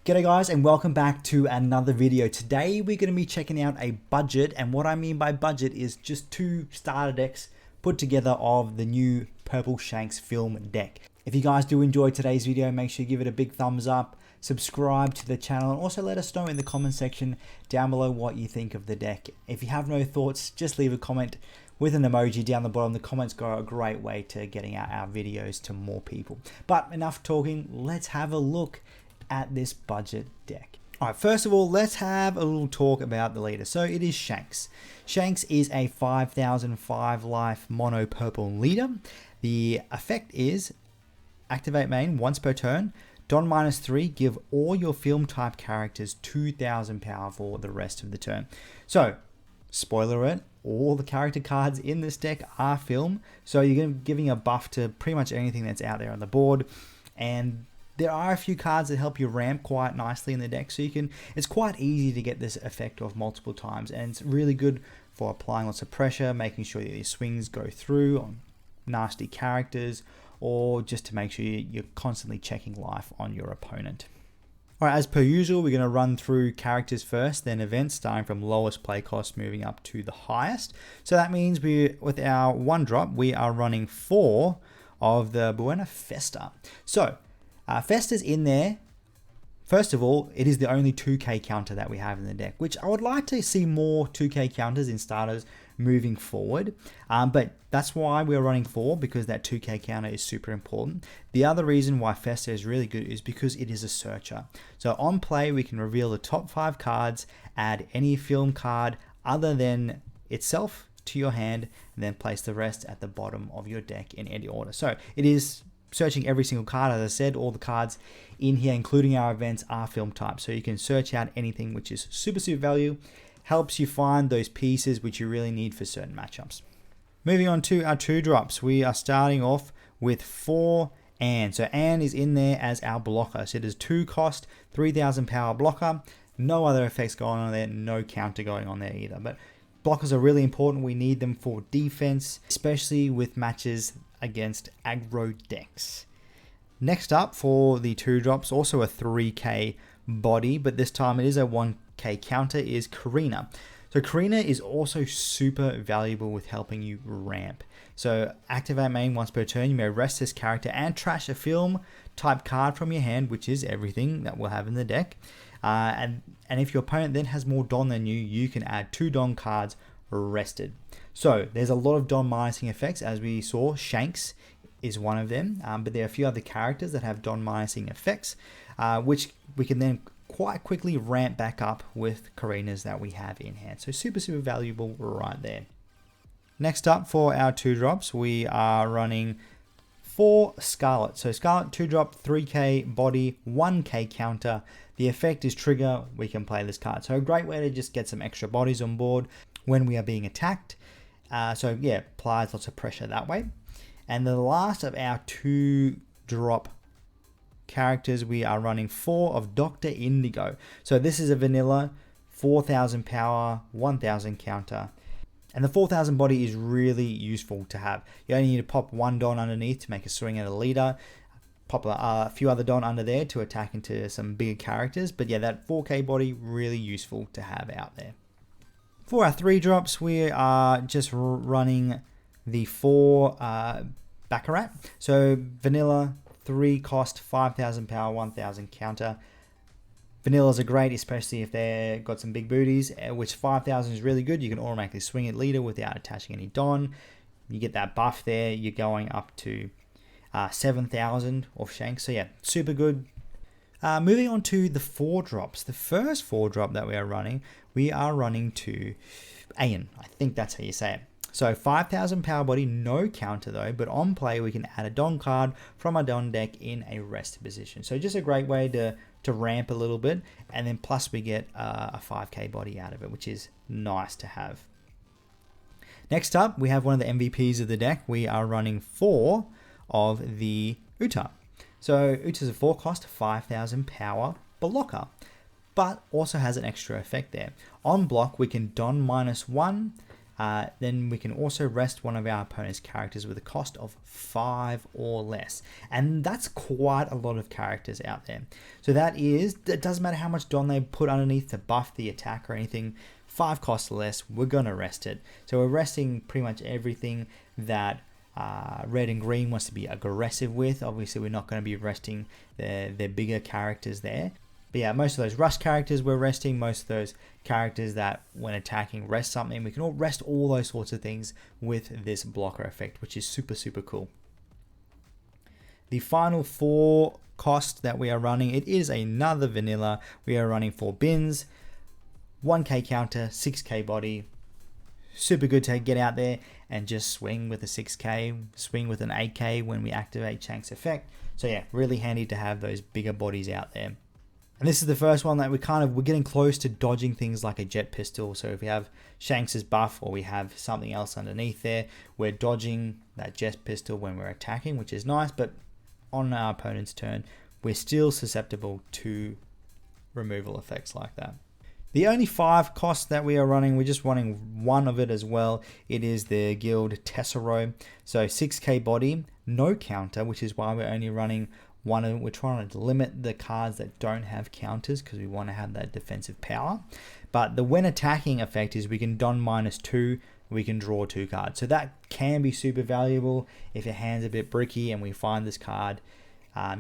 G'day guys and welcome back to another video. Today we're going to be checking out a budget, and what I mean by budget is just two starter decks put together of the new Purple Shanks film deck. If you guys do enjoy today's video, make sure you give it a big thumbs up, subscribe to the channel, and also let us know in the comment section down below what you think of the deck. If you have no thoughts, just leave a comment with an emoji down the bottom. The comments go a great way to getting out our videos to more people. But enough talking, let's have a look at this budget deck. Alright, first of all, let's have a little talk about the leader. So it is Shanks. Shanks is a 5,005 life mono purple leader. The effect is activate main once per turn. Don -3, give all your film type characters 2,000 power for the rest of the turn. So, spoiler alert, all the character cards in this deck are film. So you're giving a buff to pretty much anything that's out there on the board. And there are a few cards that help you ramp quite nicely in the deck, so it's quite easy to get this effect off multiple times, and it's really good for applying lots of pressure, making sure that your swings go through on nasty characters, or just to make sure you're constantly checking life on your opponent. Alright, as per usual, we're going to run through characters first, then events, starting from lowest play cost, moving up to the highest. So that means with our 1-drop, we are running 4 of the Buena Festa. So Festa's in there. First of all, it is the only 2k counter that we have in the deck, which I would like to see more 2k counters in starters moving forward. But that's why we're running 4, because that 2k counter is super important. The other reason why Festa is really good is because it is a searcher. So on play, we can reveal the top 5 cards, add any film card other than itself to your hand, and then place the rest at the bottom of your deck in any order. So it is searching every single card. As I said, all the cards in here, including our events, are film type, so you can search out anything, which is super value. Helps you find those pieces which you really need for certain matchups. Moving on to our 2-drops, we are starting off with 4 Anne. So Anne is in there as our blocker. So it is 2 cost, 3,000 power blocker. No other effects going on there, no counter going on there either. But blockers are really important. We need them for defense, especially with matches against aggro decks. Next up for the 2-drops, also a 3k body, but this time it is a 1k counter, is Karina. So Karina is also super valuable with helping you ramp. So activate main once per turn. You may rest this character and trash a film type card from your hand, which is everything that we'll have in the deck. And if your opponent then has more Don than you can add 2 Don cards rested. So there's a lot of Don minusing effects, as we saw. Shanks is one of them, but there are a few other characters that have Don minusing effects, which we can then quite quickly ramp back up with Karinas that we have in hand. So super valuable right there. Next up for our 2-drops, we are running 4 Scarlet. So Scarlet 2-drop, 3k body, 1k counter. The effect is trigger. We can play this card. So a great way to just get some extra bodies on board when we are being attacked. So yeah, applies lots of pressure that way. And the last of our 2-drop characters, we are running 4 of Dr. Indigo. So this is a vanilla, 4,000 power, 1,000 counter. And the 4,000 body is really useful to have. You only need to pop 1 Don underneath to make a swing at a leader. Pop a few other Don under there to attack into some bigger characters. But yeah, that 4k body, really useful to have out there. For our 3-drops, we are just running the 4 Baccarat. So vanilla, 3 cost, 5,000 power, 1,000 counter. Vanillas are great, especially if they've got some big booties, which 5,000 is really good. You can automatically swing at leader without attaching any Don. You get that buff there. You're going up to 7,000 off Shanks. So yeah, super good. Moving on to the 4-drops. The first 4-drop that we are running to Ayan. I think that's how you say it. So 5,000 power body, no counter though, but on play we can add a Don card from our Don deck in a rested position. So just a great way to ramp a little bit, and then plus we get a 5k body out of it, which is nice to have. Next up, we have one of the MVPs of the deck. We are running 4 of the Uta. So Uta's a 4 cost, 5,000 power blocker, but also has an extra effect there. On block, we can Don -1, then we can also rest one of our opponent's characters with a cost of 5 or less. And that's quite a lot of characters out there. So it doesn't matter how much Don they put underneath to buff the attack or anything, 5 costs or less, we're going to rest it. So we're resting pretty much everything that red and green wants to be aggressive with. Obviously, we're not going to be resting their bigger characters there. But yeah, most of those rush characters we're resting, most of those characters that when attacking rest something, we can all rest all those sorts of things with this blocker effect, which is super, super cool. The final 4 cost that we are running, it is another vanilla. We are running 4 bins, 1k counter, 6k body. Super good to get out there and just swing with a 6k, swing with an 8k when we activate Shanks' effect. So yeah, really handy to have those bigger bodies out there. And this is the first one that we're getting close to dodging things like a jet pistol. So if we have Shanks' buff or we have something else underneath there, we're dodging that jet pistol when we're attacking, which is nice. But on our opponent's turn, we're still susceptible to removal effects like that. The only 5 costs that we are running, we're just running one of it as well. It is the Guild Tessero. So 6k body, no counter, which is why we're only running one of them. We're trying to limit the cards that don't have counters because we want to have that defensive power. But the when attacking effect is we can don -2, we can draw 2 cards. So that can be super valuable if your hand's a bit bricky and we find this card.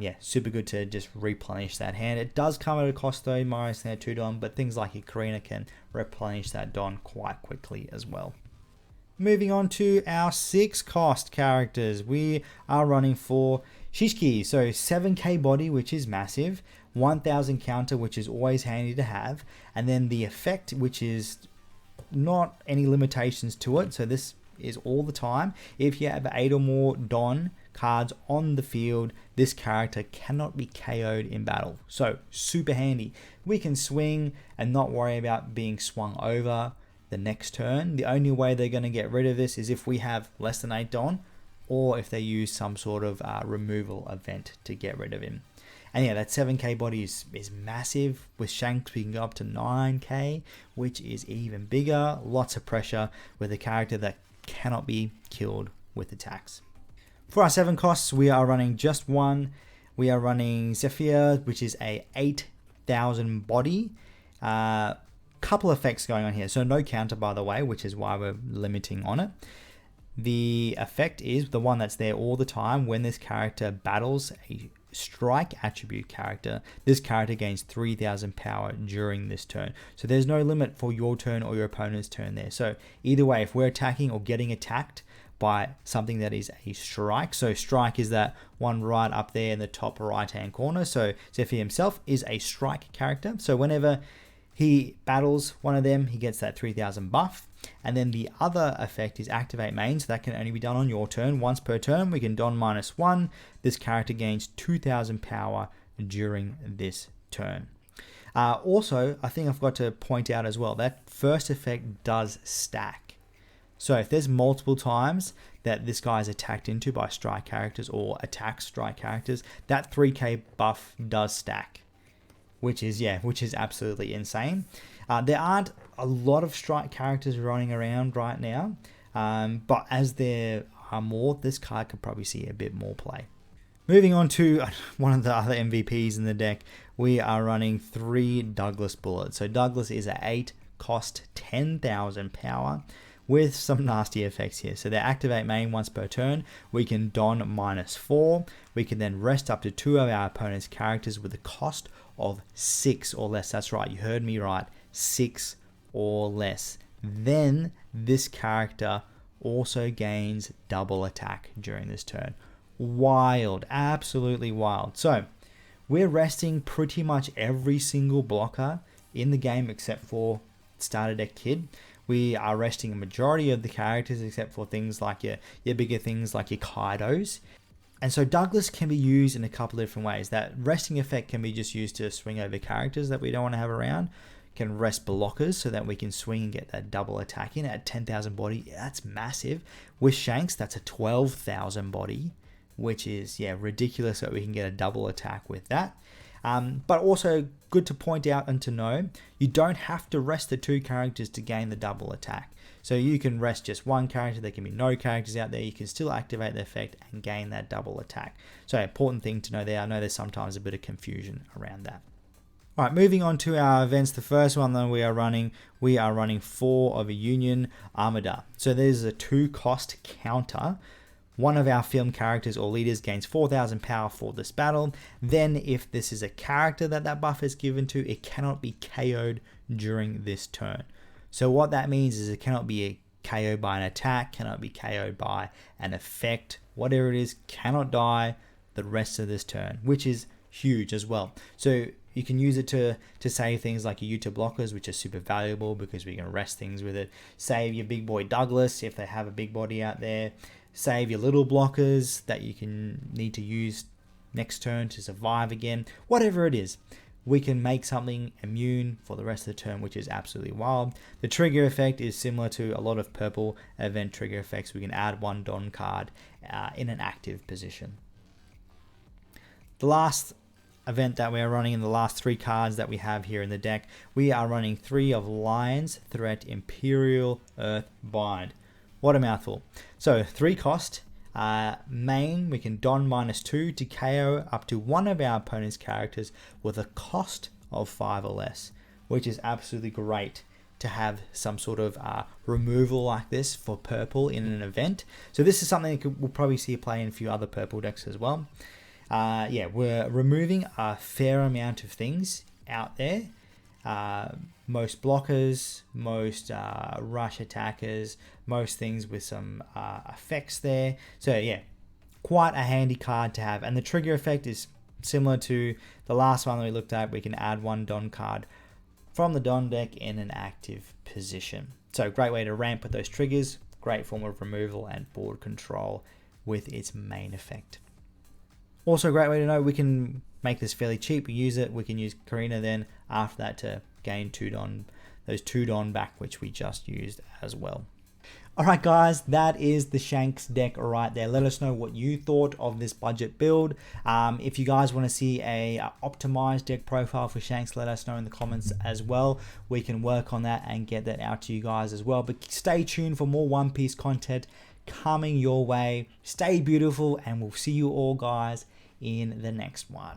Yeah, super good to just replenish that hand. It does come at a cost though, -2 don, but things like Karina can replenish that don quite quickly as well. Moving on to our 6 cost characters, we are running for Shishki, so 7k body, which is massive, 1000 counter, which is always handy to have, and then the effect, which is not any limitations to it, so this is all the time. If you have 8 or more Don cards on the field, this character cannot be KO'd in battle. So super handy. We can swing and not worry about being swung over the next turn. The only way they're going to get rid of this is if we have less than 8 Don, or if they use some sort of removal event to get rid of him. And yeah, that 7k body is massive. With Shanks, we can go up to 9k, which is even bigger. Lots of pressure with a character that cannot be killed with attacks. For our 7 costs, we are running just one. We are running Zephyr, which is a 8000 body. Couple effects going on here. So no counter, by the way, which is why we're limiting on it. The effect is the one that's there all the time. When this character battles a strike attribute character, this character gains 3000 power during this turn. So there's no limit for your turn or your opponent's turn there. So either way, if we're attacking or getting attacked by something that is a strike, so strike is that one right up there in the top right hand corner. So Zephyr himself is a strike character. So whenever he battles one of them, he gets that 3000 buff. And then the other effect is activate main, so that can only be done on your turn. Once per turn, we can don -1. This character gains 2000 power during this turn. Also, I think I've got to point out as well, that first effect does stack. So if there's multiple times that this guy is attacked into by strike characters or attacks strike characters, that 3k buff does stack, which is absolutely insane. There aren't a lot of strike characters running around right now, but as there are more, this card could probably see a bit more play. Moving on to one of the other MVPs in the deck, we are running 3 Douglas bullets. So Douglas is a 8, cost 10,000 power, with some nasty effects here. So they activate main once per turn. We can don -4. We can then rest up to 2 of our opponent's characters with a cost of 6 or less. That's right, you heard me right, 6 or less. Then this character also gains double attack during this turn. Wild, absolutely wild. So we're resting pretty much every single blocker in the game except for starter deck kid. We are resting a majority of the characters except for things like your bigger things like your Kaidos. And so Douglas can be used in a couple of different ways. That resting effect can be just used to swing over characters that we don't want to have around. Can rest blockers so that we can swing and get that double attack in at 10,000 body. That's massive. With Shanks, that's a 12,000 body, which is ridiculous that we can get a double attack with that. But also good to point out and to know, you don't have to rest the 2 characters to gain the double attack. So you can rest just 1 character, there can be no characters out there, you can still activate the effect and gain that double attack. So important thing to know there. I know there's sometimes a bit of confusion around that. Alright, moving on to our events. The first one that we are running 4 of a Union Armada. So there's a 2 cost counter. One of our film characters or leaders gains 4,000 power for this battle. Then if this is a character that buff is given to, it cannot be KO'd during this turn. So what that means is it cannot be KO'd by an attack, cannot be KO'd by an effect, whatever it is, cannot die the rest of this turn, which is huge as well. So you can use it to save things like your Utah blockers, which are super valuable because we can rest things with it. Save your big boy Douglas if they have a big body out there. Save your little blockers that you can need to use next turn to survive again. Whatever it is, we can make something immune for the rest of the turn, which is absolutely wild. The trigger effect is similar to a lot of purple event trigger effects. We can add 1 Don card in an active position. The last event that we are running in the last 3 cards that we have here in the deck, we are running 3 of Lion's Threat Imperial Earth Bind. What a mouthful. So 3 cost, main, we can Don -2 to KO up to one of our opponent's characters with a cost of 5 or less, which is absolutely great to have some sort of removal like this for purple in an event. So this is something that we'll probably see play in a few other purple decks as well. Yeah, we're removing a fair amount of things out there. Most blockers, most rush attackers, most things with some effects there. So yeah, quite a handy card to have. And the trigger effect is similar to the last one that we looked at. We can add 1 Don card from the Don deck in an active position. So great way to ramp with those triggers. Great form of removal and board control with its main effect. Also a great way to know we can make this fairly cheap. We use it. We can use Karina then after that to gain 2 Don, those 2 Don back, which we just used as well. Alright guys, that is the Shanks deck right there. Let us know what you thought of this budget build. If you guys want to see a optimized deck profile for Shanks, let us know in the comments as well. We can work on that and get that out to you guys as well. But stay tuned for more One Piece content coming your way. Stay beautiful, and we'll see you all guys in the next one.